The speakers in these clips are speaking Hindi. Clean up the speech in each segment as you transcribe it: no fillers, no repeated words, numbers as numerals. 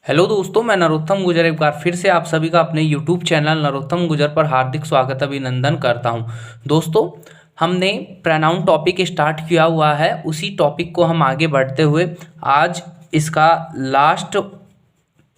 हेलो दोस्तों, मैं नरोत्तम गुजर एक बार फिर से आप सभी का अपने यूट्यूब चैनल नरोत्तम गुजर पर हार्दिक स्वागत अभिनंदन करता हूं। दोस्तों, हमने प्रोनाउन टॉपिक स्टार्ट किया हुआ है, उसी टॉपिक को हम आगे बढ़ते हुए आज इसका लास्ट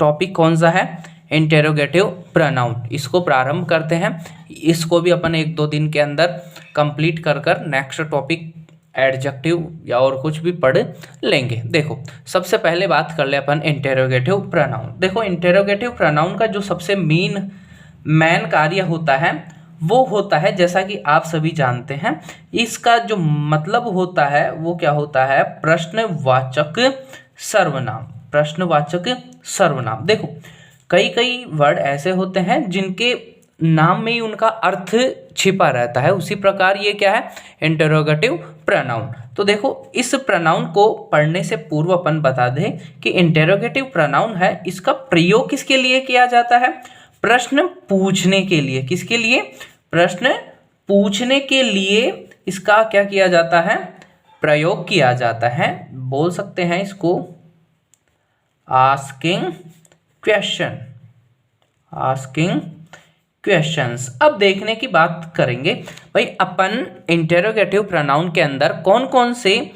टॉपिक कौन सा है, इंटेरोगेटिव प्रोनाउन, इसको प्रारंभ करते हैं। इसको भी अपन एक दो दिन के अंदर कंप्लीट कर नेक्स्ट टॉपिक एडजेक्टिव या और कुछ भी पढ़ लेंगे। देखो, सबसे पहले बात कर ले अपन इंटेरोगेटिव प्रोनाउन। देखो, इंटेरोगेटिव प्रोनाउन का जो सबसे मेन कार्य होता है वो होता है, जैसा कि आप सभी जानते हैं, इसका जो मतलब होता है वो क्या होता है, प्रश्नवाचक सर्वनाम। प्रश्नवाचक सर्वनाम। देखो, कई कई वर्ड ऐसे होते हैं जिनके नाम में ही उनका अर्थ छिपा रहता है, उसी प्रकार ये क्या है, इंटेरोगेटिव प्रोनाउन। तो देखो, इस प्रोनाउन को पढ़ने से पूर्व अपन बता दें कि इंटेरोगेटिव प्रोनाउन है, इसका प्रयोग किसके लिए किया जाता है, प्रश्न पूछने के लिए। किसके लिए, प्रश्न पूछने के लिए इसका क्या किया जाता है, प्रयोग किया जाता है। बोल सकते हैं इसको आस्किंग क्वेश्चन, आस्किंग क्वेश्चंस। अब देखने की बात करेंगे भाई, अपन इंटेरोगेटिव प्रोनाउन के अंदर कौन कौन से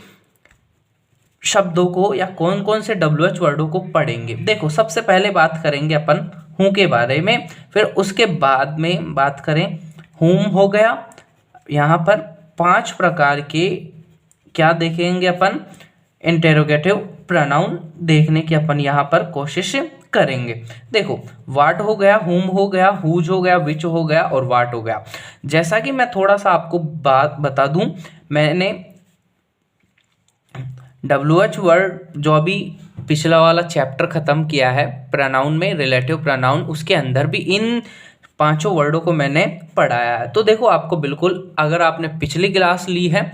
शब्दों को या कौन कौन से WH वर्डों को पढ़ेंगे। देखो, सबसे पहले बात करेंगे अपन हूँ के बारे में, फिर उसके बाद में बात करें हुम हो गया। यहाँ पर 5 प्रकार के क्या देखेंगे अपन, इंटेरोगेटिव प्रोनाउन देखने की अपन यहाँ पर कोशिश करेंगे। देखो, वाट हो गया, हुम हो गया, हुज हो गया, विच हो गया और वाट हो गया। जैसा कि मैं थोड़ा सा आपको बात बता दूं, मैंने WH वर्ड जो अभी पिछला वाला चैप्टर खत्म किया है प्रोनाउन में, रिलेटिव प्रोनाउन, उसके अंदर भी इन 5 वर्डों को मैंने पढ़ाया है। तो देखो, आपको बिल्कुल, अगर आपने पिछली क्लास ली है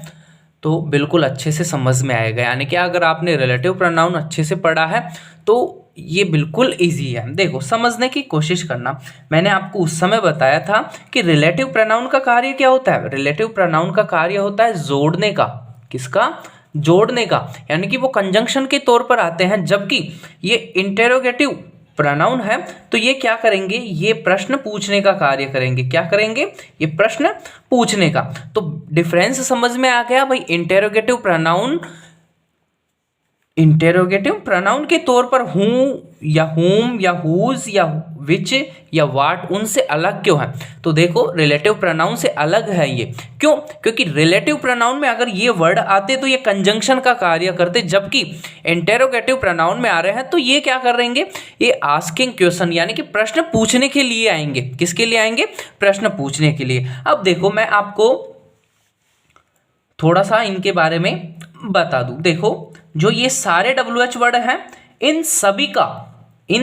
तो बिल्कुल अच्छे से समझ में आएगा। यानी कि अगर आपने रिलेटिव प्रोनाउन अच्छे से पढ़ा है तो ये बिल्कुल इजी है। देखो, समझने की कोशिश करना। मैंने आपको उस समय बताया था कि रिलेटिव प्रोनाउन का कार्य क्या होता है। रिलेटिव प्रोनाउन का कार्य होता है जोड़ने का। किसका, जोड़ने का। यानी कि वो कंजंक्शन के तौर पर आते हैं, जबकि ये इंटेरोगेटिव प्रोनाउन है तो ये क्या करेंगे, ये प्रश्न पूछने का कार्य करेंगे। क्या करेंगे, ये प्रश्न पूछने का। तो डिफरेंस समझ में आ गया भाई। इंटेरोगेटिव प्रोनाउन के तौर पर हूँ या हुम या हुज या विच या वाट, उनसे अलग क्यों है। तो देखो, रिलेटिव प्रोनाउन से अलग है ये। क्यों, क्योंकि रिलेटिव प्रोनाउन में अगर ये वर्ड आते तो ये कंजंक्शन का कार्य करते, जबकि इंटेरोगेटिव प्रोनाउन में आ रहे हैं तो ये क्या कर रहेंगे, ये आस्किंग क्वेश्चन यानी कि प्रश्न पूछने के लिए आएंगे। किसके लिए आएंगे, प्रश्न पूछने के लिए। अब देखो, मैं आपको थोड़ा सा इनके बारे में बता दूं। देखो, जो ये सारे WH वर्ड हैं, इन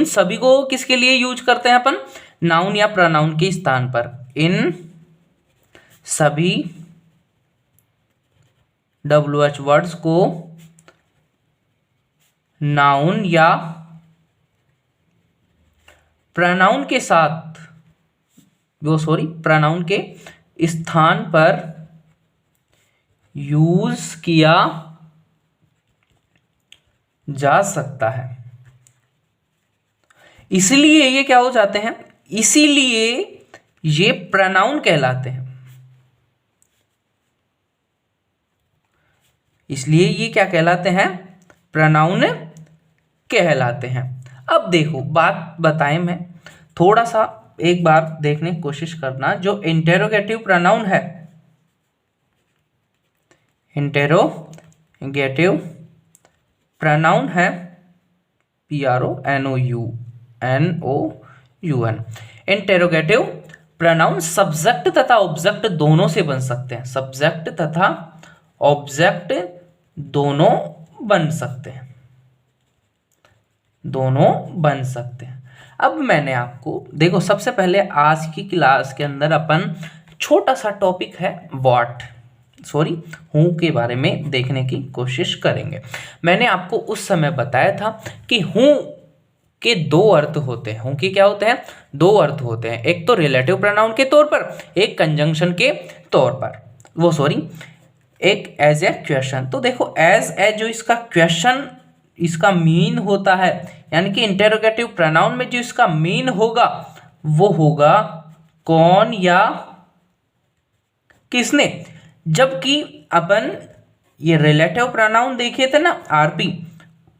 सभी को किसके लिए यूज करते हैं अपन, नाउन या प्रोनाउन के स्थान पर। इन सभी WH वर्ड्स को नाउन या प्रोनाउन के साथ, प्रोनाउन के स्थान पर यूज किया जा सकता है। इसलिए ये क्या हो जाते हैं, इसीलिए ये प्रोनाउन कहलाते हैं। इसलिए ये क्या कहलाते हैं, प्रोनाउन कहलाते हैं। अब देखो, बात बताएं, मैं थोड़ा सा एक बार देखने की कोशिश करना। जो इंटेरोगेटिव प्रोनाउन है, इंटेरोगेटिव प्रोनाउन है PRONOUN। इंटेरोगेटिव प्रोनाउन सब्जेक्ट तथा ऑब्जेक्ट दोनों से बन सकते हैं। सब्जेक्ट तथा ऑब्जेक्ट दोनों बन सकते हैं, दोनों बन सकते हैं। अब मैंने आपको, देखो, सबसे पहले आज की क्लास के अंदर अपन छोटा सा टॉपिक है हूँ के बारे में देखने की कोशिश करेंगे। मैंने आपको उस समय बताया था कि हूँ के 2 अर्थ होते हैं। हूँ के क्या होते हैं, 2 अर्थ होते हैं। एक तो रिलेटिव प्रोनाउन के तौर पर, एक कंजंक्शन के तौर पर, एक एज ए क्वेश्चन। तो देखो, एज ए जो इसका क्वेश्चन इसका मीन होता है, यानी कि इंटेरोगेटिव प्रोनाउन में जो इसका मीन होगा वो होगा कौन या किसने। जबकि अपन ये रिलेटिव प्रोनाउन देखे थे ना आरपी,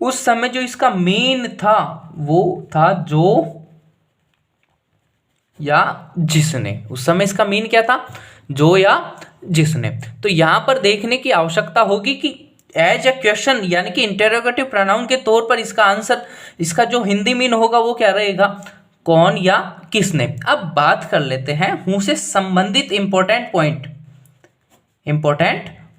उस समय जो इसका मीन था वो था जो या जिसने। उस समय इसका मीन क्या था, जो या जिसने। तो यहां पर देखने की आवश्यकता होगी कि एज ए क्वेश्चन यानी कि इंटेरोगेटिव प्रोनाउन के तौर पर इसका आंसर, इसका जो हिंदी मीन होगा वो क्या रहेगा, कौन या किसने। अब बात कर लेते हैं हूं से संबंधित इंपॉर्टेंट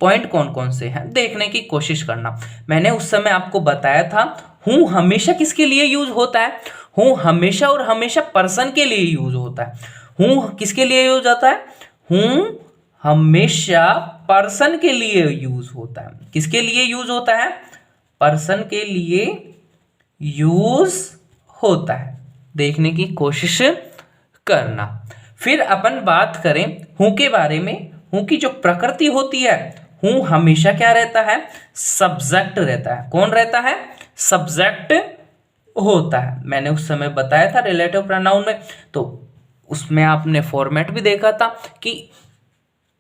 पॉइंट कौन कौन से हैं देखने की कोशिश करना। मैंने उस समय आपको बताया था हूं हमेशा किसके लिए यूज होता है, हूं हमेशा और हमेशा पर्सन के लिए यूज होता है। हूं किसके लिए यूज होता है, हूं हमेशा पर्सन के लिए यूज होता है। किसके लिए यूज होता है, पर्सन के लिए यूज होता है, देखने की कोशिश करना। फिर अपन बात करें हूं के बारे में, हूं की जो प्रकृति होती है, हूं हमेशा क्या रहता है, सब्जेक्ट रहता है। कौन रहता है, सब्जेक्ट होता है। मैंने उस समय बताया था रिलेटिव प्रोनाउन में, तो उसमें आपने फॉर्मेट भी देखा था कि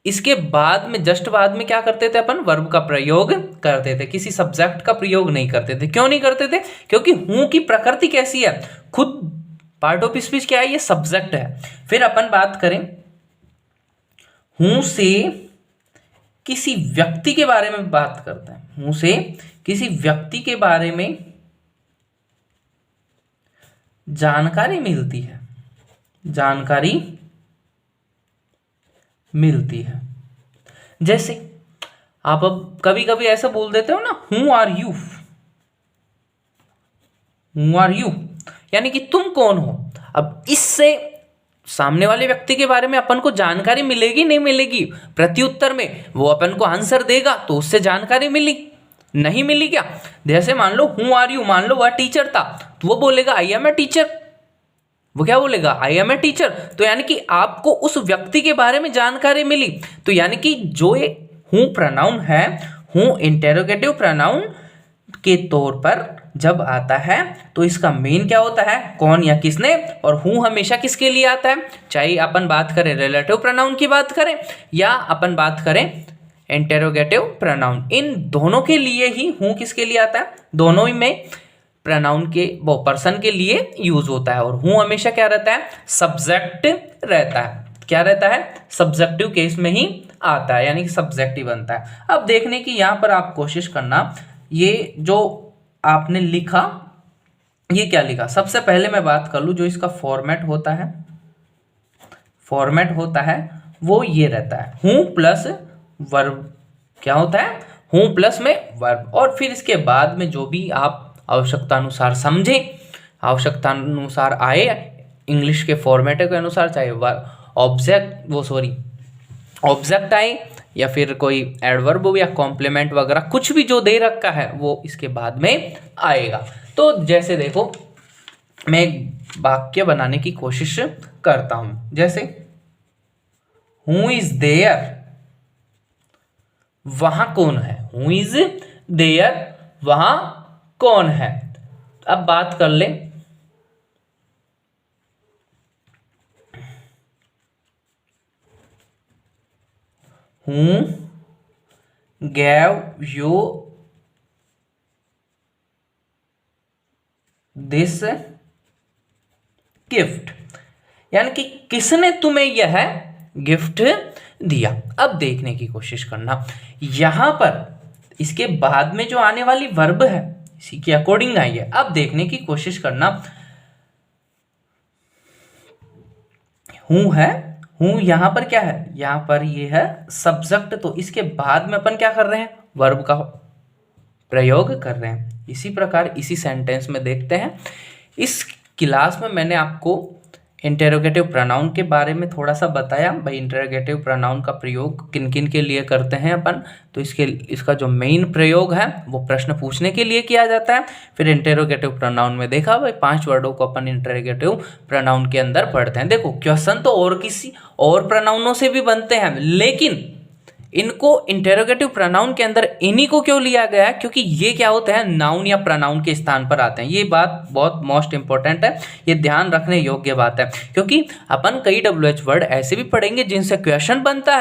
इसके बाद में जस्ट बाद में क्या करते थे अपन, वर्ब का प्रयोग करते थे, किसी सब्जेक्ट का प्रयोग नहीं करते थे। क्यों नहीं करते थे, क्योंकि हूं की प्रकृति कैसी है, खुद पार्ट ऑफ स्पीच क्या है, ये सब्जेक्ट है। फिर अपन बात करें हूं से किसी व्यक्ति के बारे में बात करते हैं, हूं से किसी व्यक्ति के बारे में जानकारी मिलती है, जानकारी मिलती है। जैसे आप अब कभी कभी ऐसा बोल देते हो ना, who are you, who are you यानी कि तुम कौन हो। अब इससे सामने वाले व्यक्ति के बारे में अपन को जानकारी मिलेगी नहीं मिलेगी, प्रत्युत्तर में वो अपन को आंसर देगा तो उससे जानकारी मिली नहीं मिली क्या। जैसे मान लो हु आर यू, मान लो वह टीचर था तो वो बोलेगा आई एम ए टीचर, वो क्या बोलेगा, आई एम ए टीचर। तो यानी कि आपको उस व्यक्ति के बारे में जानकारी मिली। तो यानी कि जो ये हूं प्रोनाउन है, हूं इंटेरोगेटिव प्रोनाउन के तौर पर जब आता है तो इसका मेन क्या होता है, कौन या किसने। और हूं हमेशा किसके लिए आता है, चाहे अपन बात करें रिलेटिव प्रोनाउन की बात करें या अपन बात करें इंटेरोगेटिव प्रोनाउन, इन दोनों के लिए ही हूं किसके लिए आता है, दोनों ही में प्रोनाउन के वो पर्सन के लिए यूज होता है। और हूं हमेशा क्या रहता है, सब्जेक्ट रहता है। क्या रहता है, सब्जेक्टिव केस में ही आता है, यानी कि सब्जेक्टिव बनता है। अब देखने की यहाँ पर आप कोशिश करना, ये जो आपने लिखा ये क्या लिखा। सबसे पहले मैं बात कर लूँ, जो इसका फॉर्मेट होता है, फॉर्मेट होता है वो ये रहता है, हूं प्लस वर्ब। क्या होता है, हूं प्लस में वर्ब, और फिर इसके बाद में जो भी आप आवश्यकता अनुसार समझे, आवश्यकता अनुसार आए, इंग्लिश के फॉर्मेट के अनुसार, चाहे ऑब्जेक्ट आए या फिर कोई एडवर्ब या कॉम्प्लीमेंट वगैरह कुछ भी जो दे रखा है वो इसके बाद में आएगा। तो जैसे देखो मैं एक वाक्य बनाने की कोशिश करता हूं, जैसे हु इज देयर, वहां कौन है, हु इज देयर वहां कौन है। अब बात कर ले who gave you this gift, यानी कि किसने तुम्हें यह गिफ्ट दिया। अब देखने की कोशिश करना, यहां पर इसके बाद में जो आने वाली वर्ब है इसी के अकॉर्डिंग आई है। अब देखने की कोशिश करना, हूं है, हूं यहां पर क्या है, यहां पर ये है सब्जेक्ट, तो इसके बाद में अपन क्या कर रहे हैं, वर्ब का प्रयोग कर रहे हैं। इसी प्रकार इसी सेंटेंस में देखते हैं, इस क्लास में मैंने आपको इंटेरोगेटिव प्रोनाउन के बारे में थोड़ा सा बताया, भाई इंटेरोगेटिव प्रोनाउन का प्रयोग किन किन के लिए करते हैं अपन। तो इसका जो मेन प्रयोग है वो प्रश्न पूछने के लिए किया जाता है। फिर इंटेरोगेटिव प्रोनाउन में देखा भाई 5 वर्डों को अपन इंटेरोगेटिव प्रोनाउन के अंदर पढ़ते हैं। देखो क्वेश्चन तो और किसी और प्रोनाउनों से भी बनते हैं, लेकिन इनको इंटेरोगेटिव प्रोनाउन के अंदर इन्हीं को क्यों लिया गया है, क्योंकि ये क्या होते हैं, नाउन या प्रोनाउन के स्थान पर आते हैं। ये बात बहुत मोस्ट इंपॉर्टेंट है, ये ध्यान रखने योग्य बात है, क्योंकि अपन कई WH वर्ड ऐसे भी पढ़ेंगे जिनसे क्वेश्चन बनता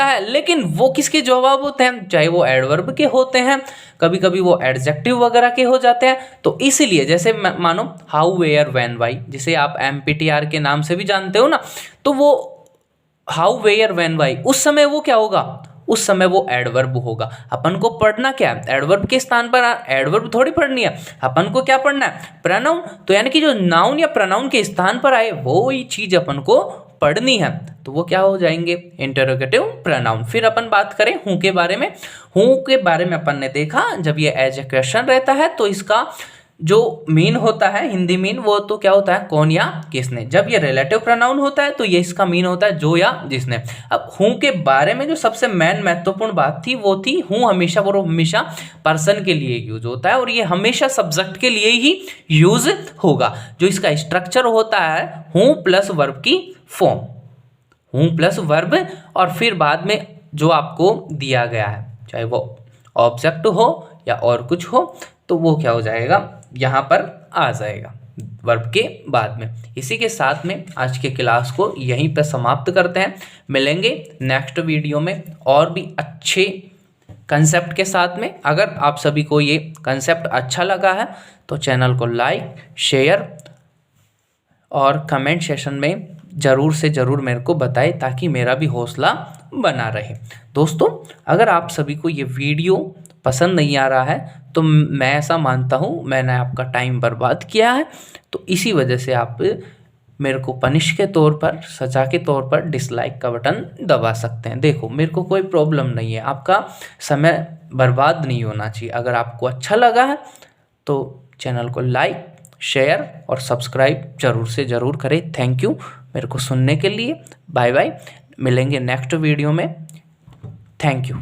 है, लेकिन वो किसके जवाब होते हैं, चाहे वो एडवर्ब के होते हैं, कभी कभी वो एडजेक्टिव वगैरह के हो जाते हैं। तो इसीलिए जैसे मानो हाउ, वेयर, व्हेन, व्हाई, जिसे आप MPTR के नाम से भी जानते हो ना, तो वो हाउ, वेयर, व्हेन, व्हाई, उस समय वो क्या होगा, उस समय वो एडवर्ब होगा। अपन को पढ़ना क्या है, एडवर्ब के स्थान पर एडवर्ब थोड़ी पढ़नी है, अपन को क्या पढ़ना है, प्रोनाउन। तो यानी कि जो नाउन या प्रोनाउन के स्थान पर आए वो ही चीज अपन को पढ़नी है, तो वो क्या हो जाएंगे, इंटरोगेटिव प्रोनाउन। फिर अपन बात करें हूँ के बारे में। हूँ के बारे में अपन ने देखा, जब ये एज ए क्वेश्चन रहता है तो इसका जो मीन होता है, हिंदी मीन, वो तो क्या होता है, कौन या किसने। जब ये रिलेटिव प्रोनाउन होता है तो ये इसका मीन होता है जो या जिसने। अब हूँ के बारे में जो सबसे मेन महत्वपूर्ण बात थी वो थी हूँ हमेशा पर्सन के लिए यूज होता है, और ये हमेशा सब्जेक्ट के लिए ही यूज होगा। जो इसका स्ट्रक्चर होता है हूँ प्लस वर्ब की फॉर्म, हूँ प्लस वर्ब, और फिर बाद में जो आपको दिया गया है, चाहे वो ऑब्जेक्ट हो या और कुछ हो, तो वो क्या हो जाएगा, यहाँ पर आ जाएगा वर्ब के बाद में। इसी के साथ में आज के क्लास को यहीं पर समाप्त करते हैं। मिलेंगे नेक्स्ट वीडियो में और भी अच्छे कंसेप्ट के साथ में। अगर आप सभी को ये कंसेप्ट अच्छा लगा है तो चैनल को लाइक, शेयर और कमेंट सेशन में ज़रूर से ज़रूर मेरे को बताएं, ताकि मेरा भी हौसला बना रहे। दोस्तों, अगर आप सभी को ये वीडियो पसंद नहीं आ रहा है तो मैं ऐसा मानता हूँ मैंने आपका टाइम बर्बाद किया है, तो इसी वजह से आप मेरे को पनिश के तौर पर, सजा के तौर पर डिसलाइक का बटन दबा सकते हैं। देखो, मेरे को कोई प्रॉब्लम नहीं है, आपका समय बर्बाद नहीं होना चाहिए। अगर आपको अच्छा लगा है तो चैनल को लाइक, शेयर और सब्सक्राइब ज़रूर से ज़रूर करें। थैंक यू मेरे को सुनने के लिए। बाय बाय, मिलेंगे नेक्स्ट वीडियो में। Thank you.